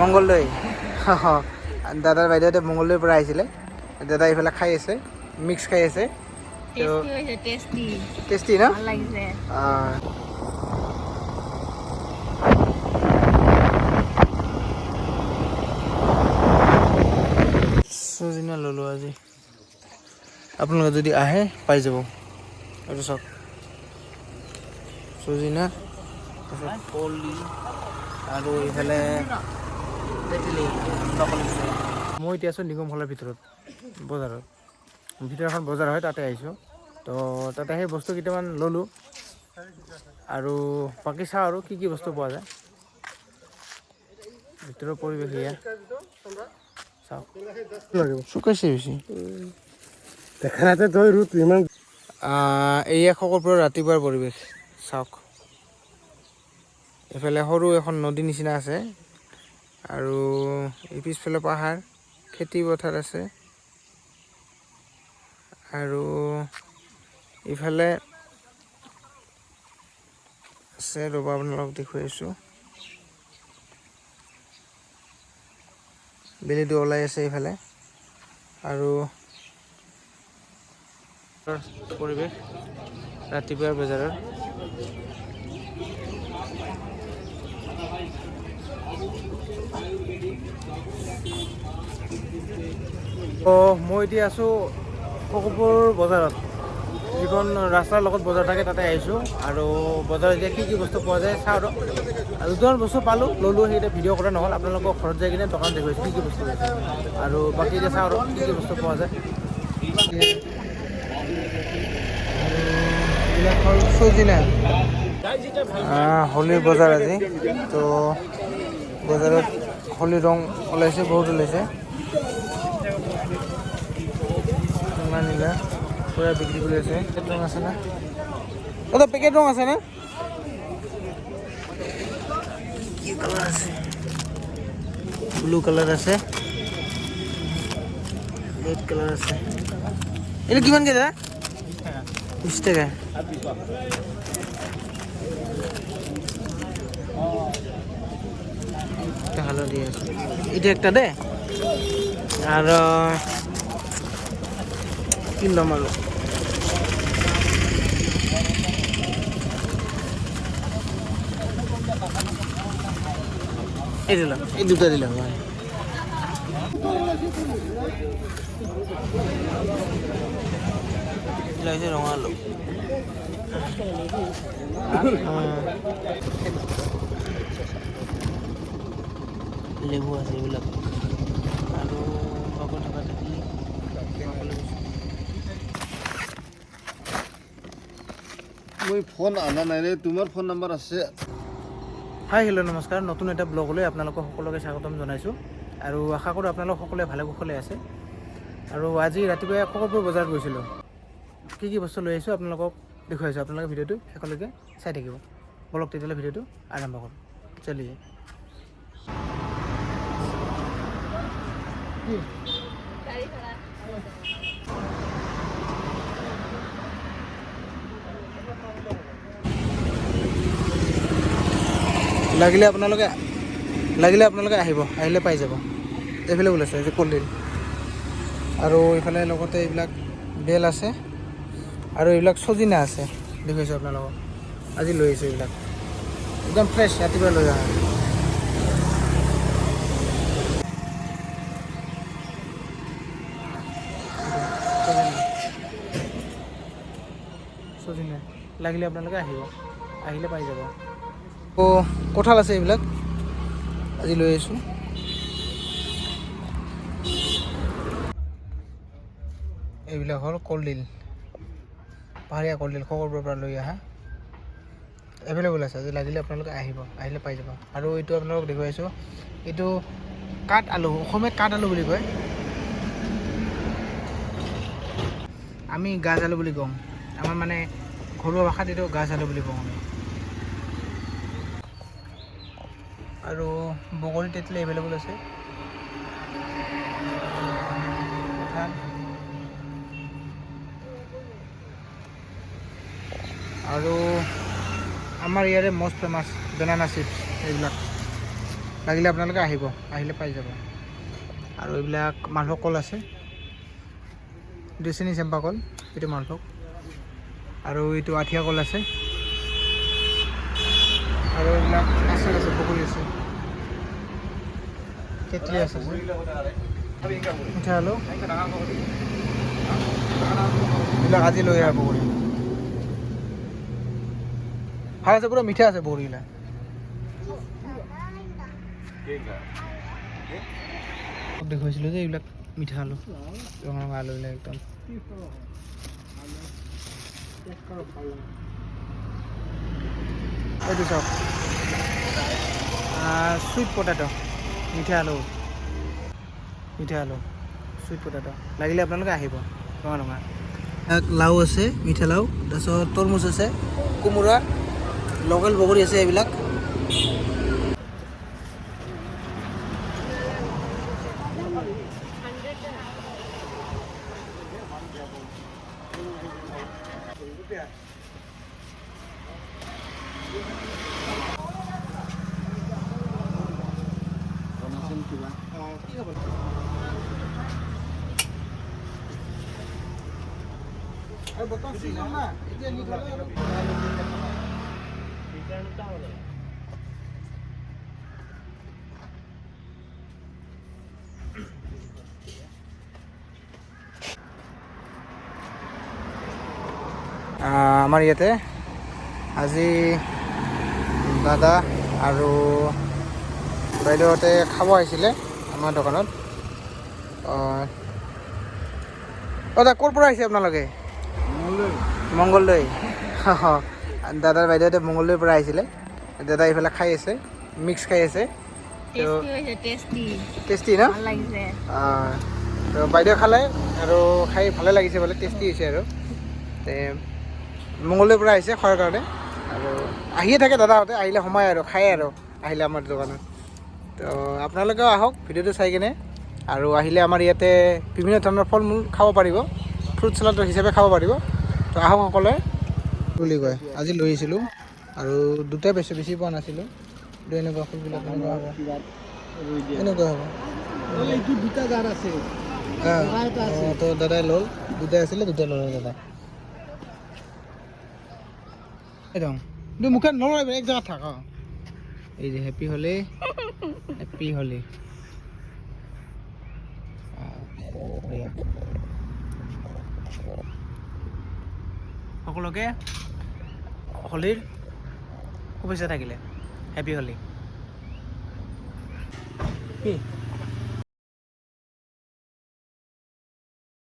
মংগলদৈ দাদাৰ বাইদেউহঁতে মংগলদৈৰ পৰা আহিছিলে দাদা এইফালে খাই আছে মিক্স খাই আছে টেষ্টি ন চজিনা ল'লোঁ আজি আপোনালোকে যদি আহে পাই যাব এইটো চাওক চজিনা তাৰপিছত কলডিল আৰু এইফালে মই এতিয়া আছোঁ নিগম হলৰ ভিতৰত বজাৰত এখন বজাৰ হয় তাতে আহিছোঁ তো তাতে সেই বস্তু কেইটামান ল'লোঁ আৰু বাকী চাওঁ আৰু কি বস্তু পোৱা যায় ভিতৰৰ পৰিৱেশ এয়া চাওক শুকাইছে বেছি এয়া শকৰপুৰৰ ৰাতিপুৱাৰ পৰিৱেশ চাওক এইফালে সৰু এখন নদী নিচিনা আছে আৰু এই পিছফালে পাহাৰ খেতি পথাৰ আছে আৰু ইফালে আছে ৰ'বা আপোনালোকক দেখুৱাই আছোঁ বেলিটো ওলাই আছে এইফালে আৰু পৰিৱেশ ৰাতিপুৱাৰ বজাৰৰ মই এতিয়া আছোঁ শকৰপুৰ বজাৰত যিখন ৰাস্তাৰ লগত বজাৰ থাকে তাতে আহিছোঁ আৰু বজাৰত এতিয়া কি বস্তু পোৱা যায় চাওঁ আৰু দুটামান বস্তু পালোঁ ল'লোঁ সেই ভিডিঅ' কৰা নহ'ল আপোনালোকক ঘৰত যাই কিনে দোকান দেখুৱাইছোঁ কি বস্তু আছে আৰু বাকী এতিয়া চাওঁ আৰু কি বস্তু পোৱা যায় এইবিলাক হ'ল চজিনা হোলীৰ বজাৰ আজি তো বজাৰত হোলীৰ ৰং ওলাইছে বহুত ওলাইছে নীলা পুৰা বিক্ৰী কৰি আছে পেকেট ৰং আছে না দাদা পেকেট ৰং আছে না কি কালাৰ আছে ব্লু কালাৰ আছে ৰেড কালাৰ আছে এইটো কিমানকৈ দাদা 20 টাকা হালধি আছে এটা একটা দে আর কিনলাম আরো এই দিলাম এই দুটা দিলাম লাগছে রঙালো লেবু আছে এইবিলাক আৰু বাকত থকা থাকিলে মই ফোন আনা নাই ৰে তোমাৰ ফোন নম্বৰ আছে হাই হেল্ল' নমস্কাৰ নতুন এটা ব্লগলৈ আপোনালোকক সকলোকে স্বাগতম জনাইছোঁ আৰু আশা কৰোঁ আপোনালোক সকলোৱে ভালে কুশলে আছে আৰু আজি ৰাতিপুৱা শকৰপুৰ বজাৰত গৈছিলোঁ কি বস্তু লৈ আহিছোঁ আপোনালোকক দেখুৱাইছোঁ আপোনালোকে ভিডিঅ'টো শেষলৈকে চাই থাকিব বলক তেতিয়াহ'লে ভিডিঅ'টো আৰম্ভ কৰোঁ চলিয়ে লাগিলে আপোনালোকে আহিব আহিলে পাই যাব এভেইলেবল আছে যে কলডিল আৰু এইফালে লগতে এইবিলাক বেল আছে আৰু এইবিলাক চজিনা আছে দেখুৱাইছোঁ আপোনালোকক আজি লৈ আহিছোঁ এইবিলাক একদম ফ্ৰেছ ৰাতিপুৱা লৈ অহা চজিনা লাগিলে আপোনালোকে আহিব আহিলে পাই যাব কঁঠাল আছে এইবিলাক আজি লৈ আহিছোঁ এইবিলাক হ'ল কলডিল পাহাৰীয়া কলডিল শকৰপুৰৰ পৰা লৈ অহা এভেইলেবল আছে আজি লাগিলে আপোনালোকে আহিলে পাই যাব আৰু এইটো আপোনালোকক দেখুৱাইছোঁ এইটো কাঠ আলু অসমীয়াত কাঠ আলু বুলি কয় আমি গাজ আলু বুলি কওঁ আমাৰ মানে ঘৰুৱা ভাষাত এইটো গাজ আলু বুলি কওঁ আমি আৰু বগৰী তেঁতুলি এভেইলেবল আছে আৰু আমাৰ ইয়াৰে মষ্ট ফেমাছ বেনানা চিপছ এইবিলাক লাগিলে আপোনালোকে আহিব, আহিলে পাই যাব। আৰু এইবিলাক মালভোগ কল আছে, এইটো চেনি চেম্পা কল, এইটো মালভোগ। আৰু এইটো আঠিয়া কল আছে, আৰু এইবিলাক আছে বগৰী আছে, তেতলি আছে, মিঠা আলু, এইবিলাক আজি লৈ আহে বগৰী। ভাল আছে, পুৰা মিঠা আছে বগৰীবিলাক। দেখুৱাইছিলোঁ যে এইবিলাক মিঠা আলু, ৰঙা ৰঙা আলুবিলাক একদম। এইটো চাওক, চুইট পটেটো, মিঠা আলু, চুইট পটেটো। লাগিলে আপোনালোকে আহিব, ৰঙা ৰঙা। লাও আছে, মিঠা লাও, তাৰপিছত তৰমুজ আছে, কোমোৰা, লোকেল বগৰী আছে এইবিলাক। আমাৰ ইয়াতে আজি দাদা আৰু বাইদেউহঁতে খাব আহিছিলে আমাৰ দোকানত। দাদা ক'ৰ পৰা আহিছে আপোনালোকে? মংগলদৈ। দাদাৰ বাইদেউহঁতে মংগলদৈৰ পৰা আহিছিলে। দাদা এইফালে খাই আছে, মিক্স খাই আছে। টেষ্টি ন? তো বাইদেউ খালে আৰু খাই ভালে লাগিছে বোলে, টেষ্টি হৈছে আৰু। মংগলদৈৰ পৰা আহিছে খোৱাৰ কাৰণে, আৰু আহিয়ে থাকে দাদাহঁতে, আহিলে সোমায় আৰু খায় আৰু আহিলে আমাৰ দোকানত। তো আপোনালোকেও আহক ভিডিঅ'টো চাই কিনে, আৰু আহিলে আমাৰ ইয়াতে বিভিন্ন ধৰণৰ ফল মূল খাব পাৰিব, ফ্ৰুট চালাড হিচাপে খাব পাৰিব। তো আহক সকলোৱে বুলি কয়। আজি লৈ আহিছিলোঁ আৰু দুটাই পাইছোঁ, বেছি পোৱা নাছিলোঁ। কিন্তু এনেকুৱা ফুলবিলাক এনেকুৱা হ'ব। দুটা জাত আছে, তো দাদাই ল'ল, দুটাই আছিলে, দুটাই ল'লে দাদাই। একদম কিন্তু মুখে নল'ব, এক জেগাত থাক। এই যে হেপী হলি, হেপী হলি। সকলোকে হোলীৰ শুভেচ্ছা থাকিলে, হেপী হোলী। কি